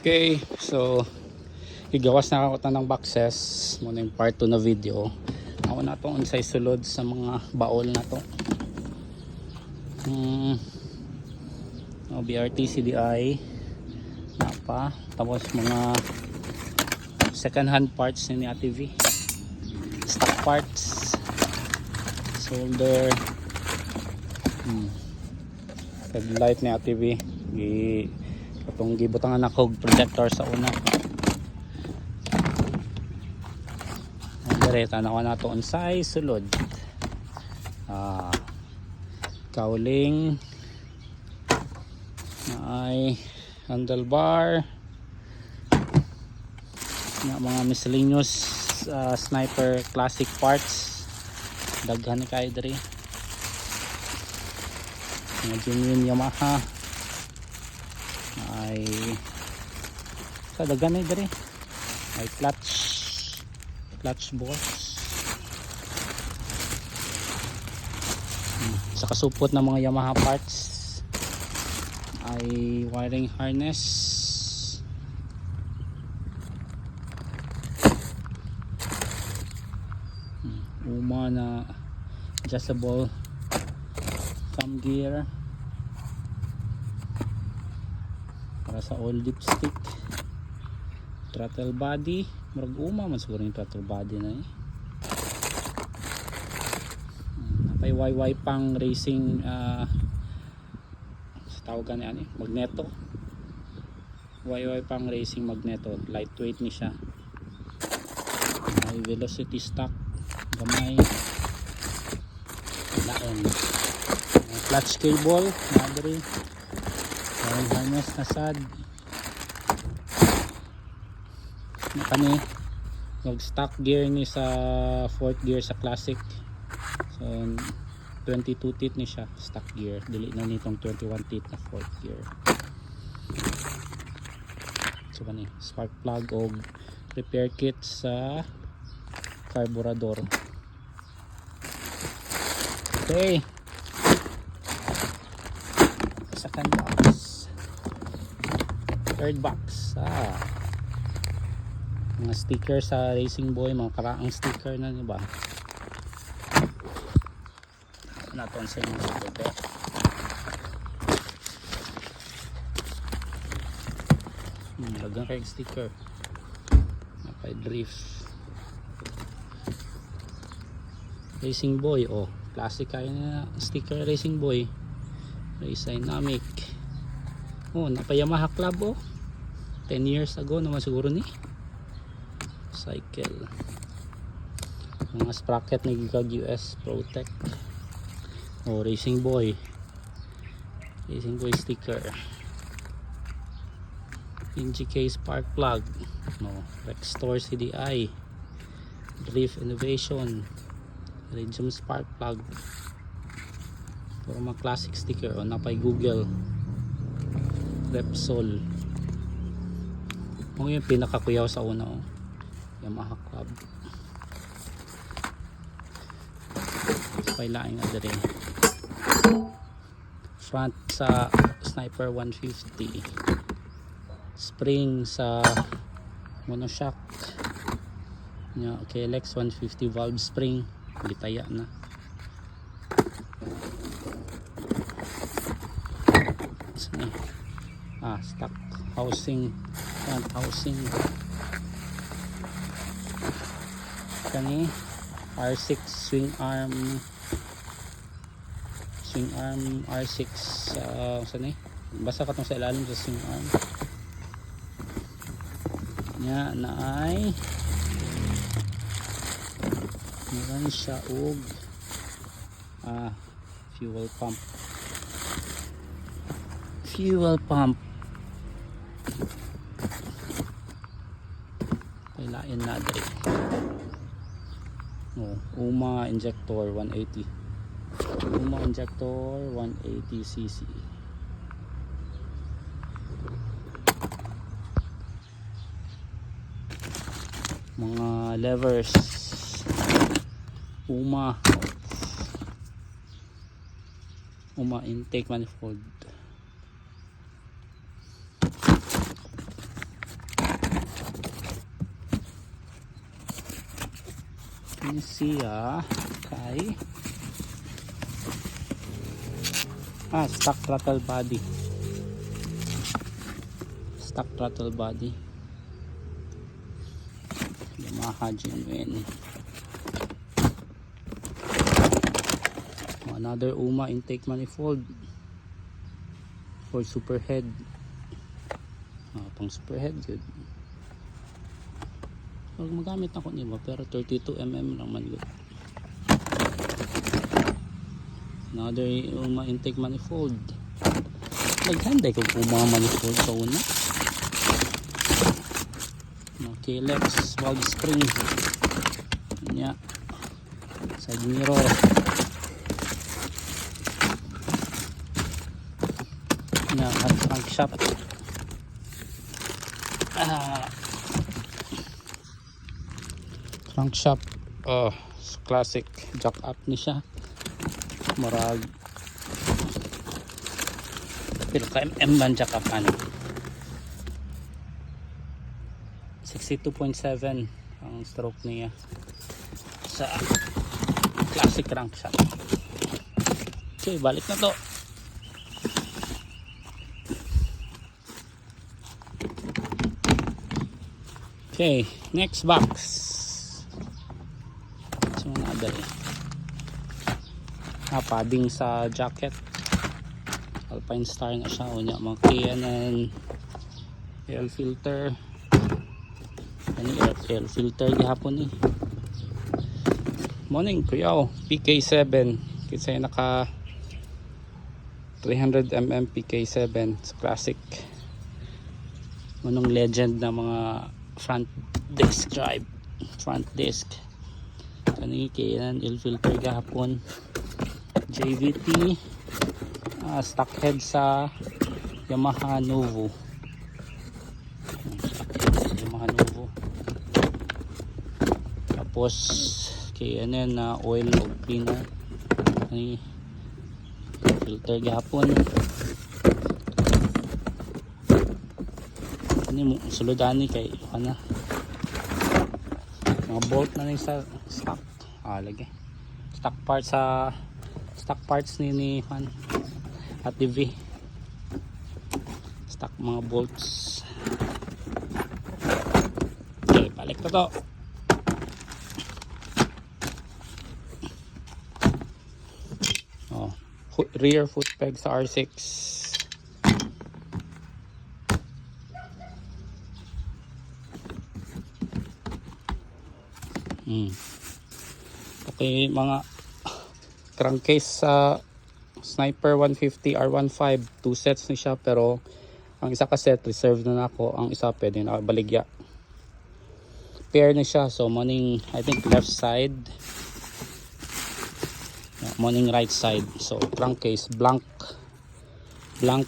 Okay, so igawas na ako ng boxes muna yung part 2 na video. Ako na itong unsay sulod sa mga baol na to. BRT CDI na pa. Tapos mga second hand parts ni Ate V, stock parts, solder, headlight ni Ate V. Itong gibutangan ako projector sa una. Direta na ako na ito unsay sulod. Cowling na ay handlebar na mga miscellaneous sniper classic parts. Daghan ni kayo diri. Mga genuine Yamaha ay daghan ni diri. Ay clutch box, sa kasupot ng mga Yamaha parts ay wiring harness, uma na adjustable thumb gear para sa oil dipstick, throttle body, murag uma man siguro yung throttle body na eh. Napay YY pang racing tawagan niya magneto, YY pang racing magneto, lightweight ni siya. May velocity stock gamay laon, clutch cable battery, wiring harness na sad kani mag stock gear ni sa 4th gear sa classic. So 22 teeth ni siya stock gear, dili na nitong 21 teeth na 4th gear. So kani spark plug o repair kit sa carburetor. Okay, second box, third box. Mga sticker sa Racing Boy, mga karaang sticker na, diba? Naton sa inyo sa bebe. Lagang kayong sticker. Napay drift. Racing Boy, classic kayo na sticker Racing Boy. Race Dynamic. Napay Yamaha Club, 10 years ago naman siguro ni. Cycle, mga sprocket ni Gigag US Protect. Racing Boy sticker, NGK spark plug, Rextor CDI, Drift Innovation, Radium spark plug, puro mga classic sticker. Napay Google, Repsol. Yung pinakakuyaw sa una, Yamaha Club. Pailaing na rin front sa Sniper 150, spring sa monoshock nya KLX 150 valve spring, litaya na. Stock housing, front housing kani R6 swing arm R6 saan basta katong sa ilalim sa swing arm nya na ay meron siya og fuel pump kailain na dali. Uma injector 180 cc. Mga levers Uma intake manifold, Ini siya kay stock throttle body. Stock throttle body. Yamaha genuine. Another UMA intake manifold for superhead. Pang superhead good. Pag magamit ako nito pero 32mm lang man good. Another UMA intake manifold. Naghanday ko UMA manifold sa una. Kelex valve spring. Nya. Side mirror. At crankshaft crankshaft classic jack up ni siya marag pero ka man jack up 62.7 ang stroke niya sa classic crankshaft. Okay, balik na to. Okay, next box. So another padding sa jacket. Alpine Star na siya. Unya mga K&N air filter. Ano air filter gihapon eh. Morning kuyaw. PK7 kasi naka 300mm PK7 classic. Manong legend na mga front disk drive, front disk. Kani K&N air filter gahapon. JVT stock head sa Yamaha Novo. Yamaha Novo. Tapos K&N na oil o cleaner. Kani filter gahapon. Ini mo sulodani kay ana mga bolt na ni sa stock lagi stock parts ni Juan at TV stock mga bolts. Okay, balik na to. Rear foot peg sa R6. Okay, mga crankcase sa Sniper 150 R15, 2 sets ni siya pero ang isa ka set reserve na nako, ang isa pwede na baligya. Pair ni siya, so morning I think left side, morning right side. So crankcase blank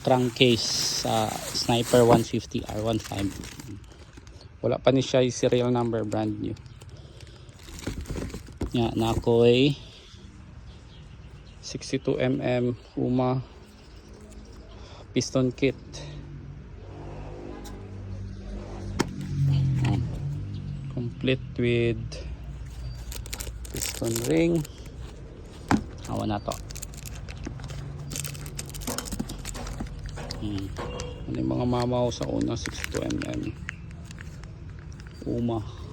crankcase sa Sniper 150 R15. Wala pa ni siya yung serial number, brand new. Na ako'y 62mm UMA piston kit. Complete with piston ring. Awa na to. Ano yung mga mamaw sa una 62mm UMA.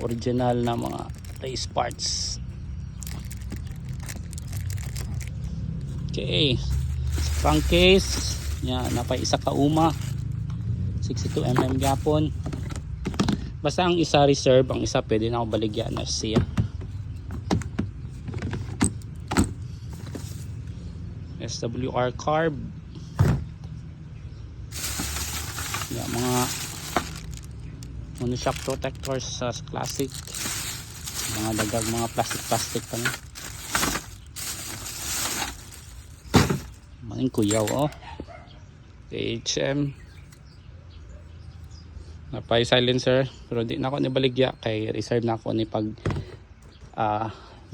Original na mga race parts. Okay, crankcase napay isa ka UMA 62mm gapon. Basta ang isa reserve, ang isa pwede na ako baligyan na siya. SWR carb. Mga monoshock protectors sa classic. Mga dagang mga plastic pa na. Maning kuyaw HM. Napay silencer pero di na ako ni baligya kay reserve na ako ni pag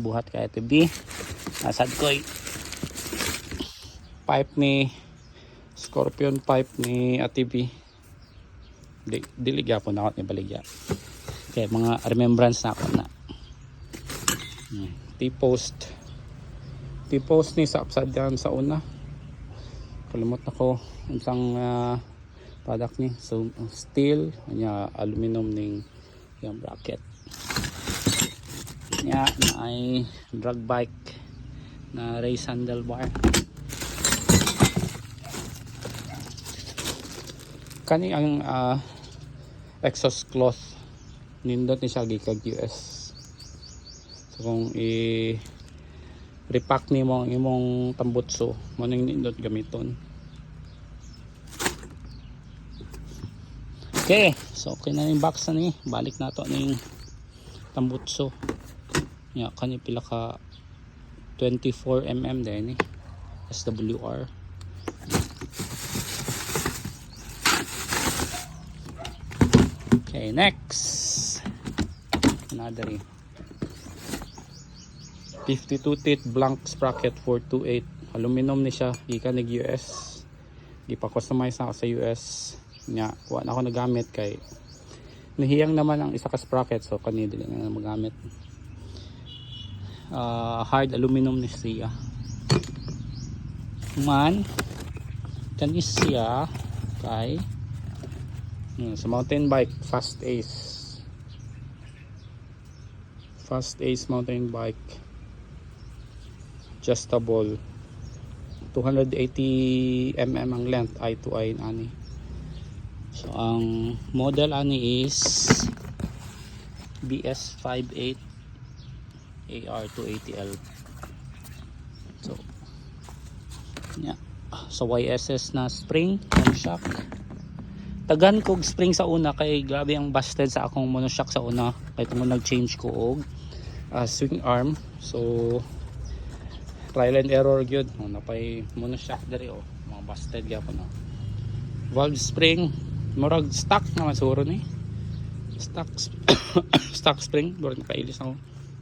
buhat kay TV. Nasad ko pipe ni Scorpion pipe ni ATV. dili gyapon ako ni baligya. Okay, mga remembrance na ako na. T-post ni sa upside down sa una. Kalimot ako isang product ni. So steel nya aluminum ning yung bracket. Nya na ay drag bike na race handlebar. Kani ang exhaust cloth nindot ni siya gikag US. So kung repack ni mo ang imong tambutso mo ning nindot gamiton. Okay, so okay na yung box na ni. Balik na to ning tambutso. Ya kani pila ka 24mm din ni SWR. Okay, next. Another 52 teeth blank sprocket 428. Aluminum ni siya, gikan nig US. Gipa-customize na ako sa US. Nya, wa na ako nagamit kay nahiyang naman ang isa ka sprocket, so kani dili na magamit. Hard aluminum ni siya. Man kani siya kay sa mountain bike Fast Ace mountain bike, adjustable, 280mm ang length, eye to eye ani. So ang model ani is BS58 AR280L. So yeah, so YSS na spring monoshock. Tagan kog spring sa una kay grabe ang busted sa akong monoshock sa una kay tungod nag-change ko og swing arm. So trial and error gyud napay monoshock diri mga busted gyapon no. Valve spring murag stock naman siguro ni stock stock spring pero nakailis ako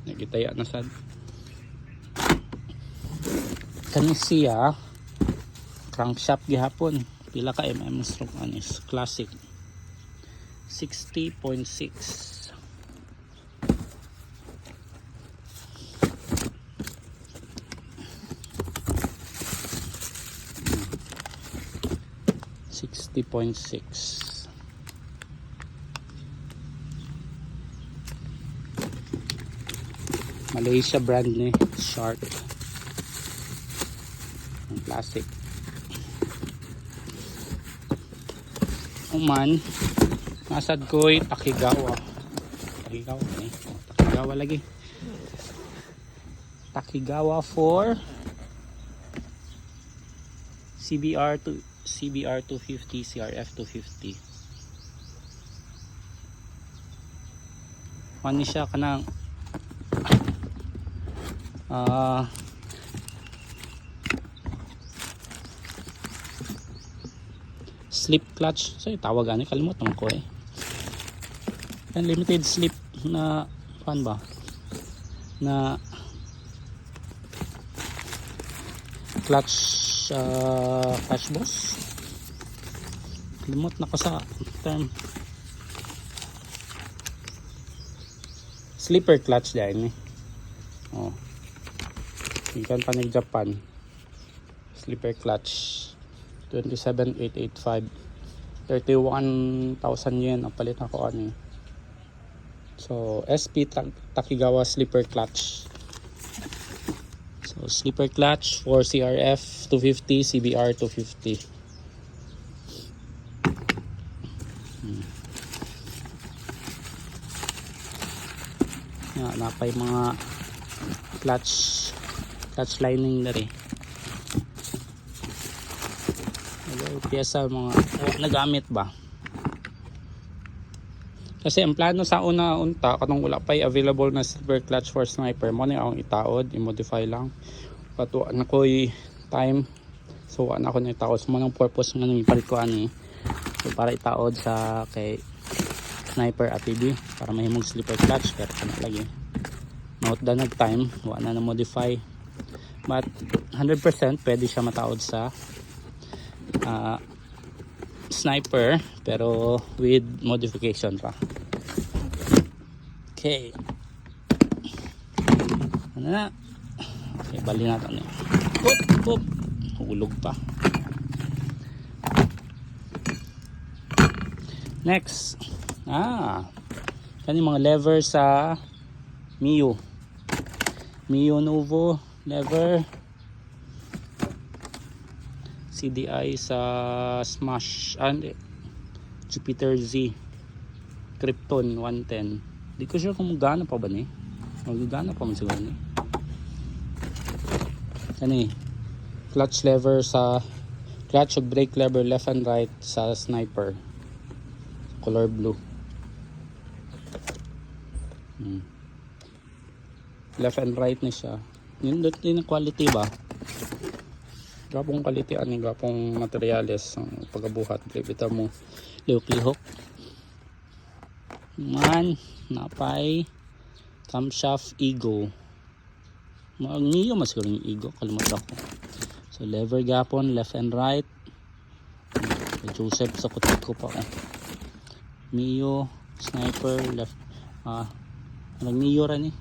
nagitaya na sad. Kani siya crankshaft gihapon pila ka stroke anis classic 60.6. 60.6. Malaysia brand ni Shark ang classic. Uman nasad ko'y Takigawa lagi Takigawa for CBR 250 CRF 250. Ano siya kanang slip clutch. So tawag ani kalimot naman ko limited slip na pan ba na clutch boss. Limot na ko sa term. Slipper clutch dahil ni. Ikan pa ng Japan. Slipper clutch. 27,885. 31,000 yen ang palit na ko ani. So SP Takigawa slipper clutch. So slipper clutch for CRF 250, CBR 250. Napay mga clutch lining na rin. Piyesa mga nagamit ba? Kasi ang plano sa unta katong wala pay available na silver clutch for sniper mo ni akong itaod, i-modify lang. Patuwa na ko'y time. So ana ko na itaod. So manang purpose nga nang ipalit ko ani. So para itaod sa kay sniper ATV para mahimong slipper clutch pero kana lagi. Note da nag time, wala na modify. But 100% pwede siya mataod sa sniper pero with modification pa. Okay. Ano na? Okay, bali natin yun. Oop! Hulog pa. Next. Yan yung mga lever sa Mio Novo lever. CDI sa Smash and Jupiter Z Krypton 110. Di ko sure kung magana pa ba ni. Magana pa man siguro ni. Ano clutch lever sa clutch ug brake lever left and right sa sniper. Color blue. Left and right na siya. Yun din ang quality ba? Gapong quality ani, gapong materials ang pagkabuhat. Kita mo lihok-lihok. Man, napay camshaft Ego. Mag-Neo mas siguro yung Ego, kalimutan ko. So lever gapon left and right. Joseph sa kutik ko pa. Mio sniper left. Nag-Mio ra ni.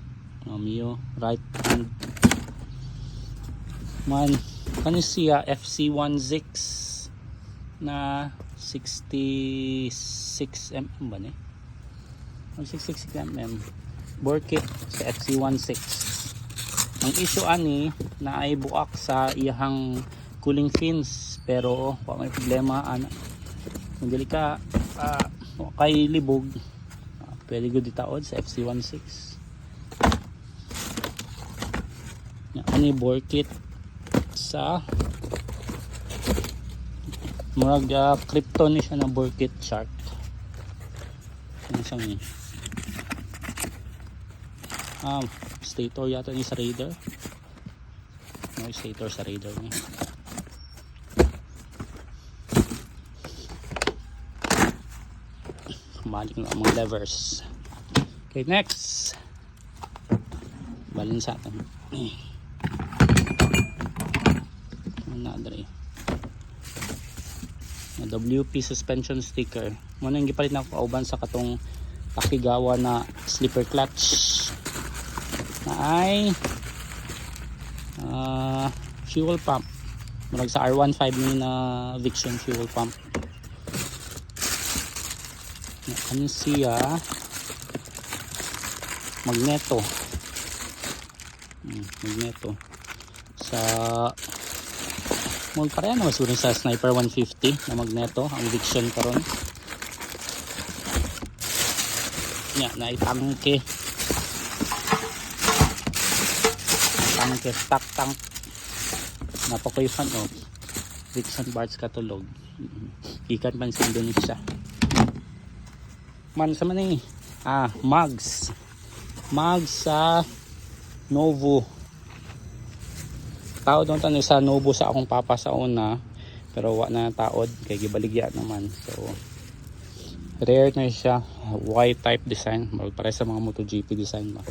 Mio right hand. Man, kani siya FC16 na 66mm ba ni? 66mm bore kit sa FC16. Ang issue ani na ay buak sa iyang cooling fins pero wa may problema ana. Kung dili ka kay libog, pwede gud itaod sa FC16. Ani bore kit sa murag Krypton ni siya na bore kit shark. Ano siya ni? Stator yata ni sa Raider. No stator sa Raider ni. Balik na mga levers. Okay, next. Balin sa atin. Na WP suspension sticker. Muna yung gipalit na ako kauban sa katong Takigawa na slipper clutch na ay fuel pump. Murag sa R15 ni na Vixion fuel pump. Ano siya? Magneto. Magneto. Sa mong pareha na masurin sa Sniper 150 na magneto ang Vixion karon. Na itangke. Tangke stock tank. Napakuyuhan Vixion parts katulog. Ikan man sa Indonesia. Man sa man mags sa Novo. Taod doon tayo sa Novo sa akong papa sa una, pero wa na taod kay gibaligya naman. So rare na siya, Y type design, pare sa mga MotoGP design ba.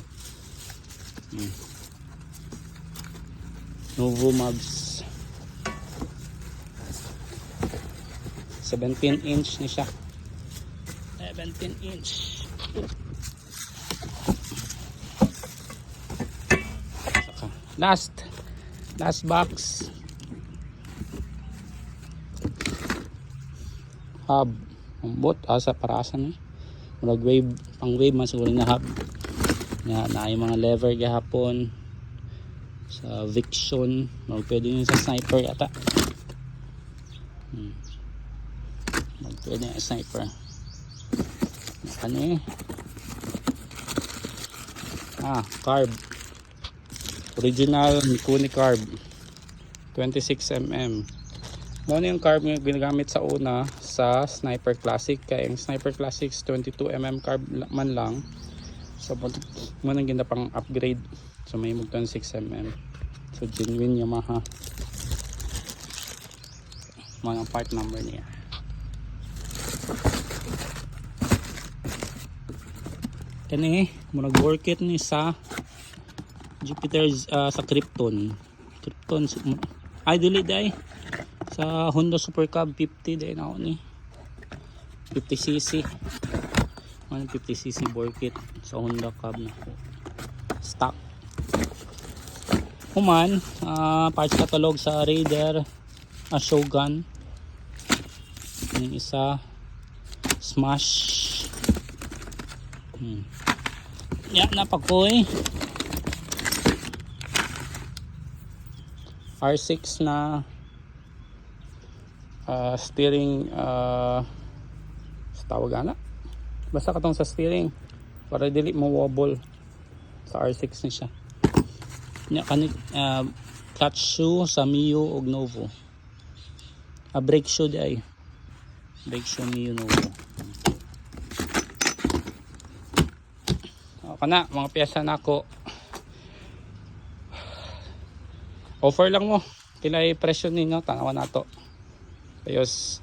Novo mags 17 inch ni siya. 17 inch. Last box. Hub. Ang bot asa parasan murag wave, pang wave man siguro na hub. Na yung mga lever gahapon sa Vixion, pwede yun sa Sniper yata. Pwede yung Sniper. Ano carb. Original Mikuni carb 26mm. Muna yung carb yung ginagamit sa una sa Sniper Classic, kaya yung Sniper Classics 22mm carb man lang. So muna yung pang upgrade, so may mag 26mm. So genuine Yamaha mga part number niya. Kani muna work kit ni sa Jupiter sa Krypton ay dili day sa Honda Super Cub 50 day na ako ni 50cc. 150cc bore kit sa Honda Cab na stock. Human, parts catalog sa Raider, Shogun. Yung isa, Smash. Yan, napakoy. R6 na steering, tawag na. Basta katong sa steering para dili mo wobble. Sa R6 ni siya. Nya kanit clutch shoe sa Mio ug Novo. Brake shoe di ay. Brake shoe Mio Novo. Kana mga piyesa nako. Offer lang mo. Pila ay presyo ninyo, tanawan nato. Ayos.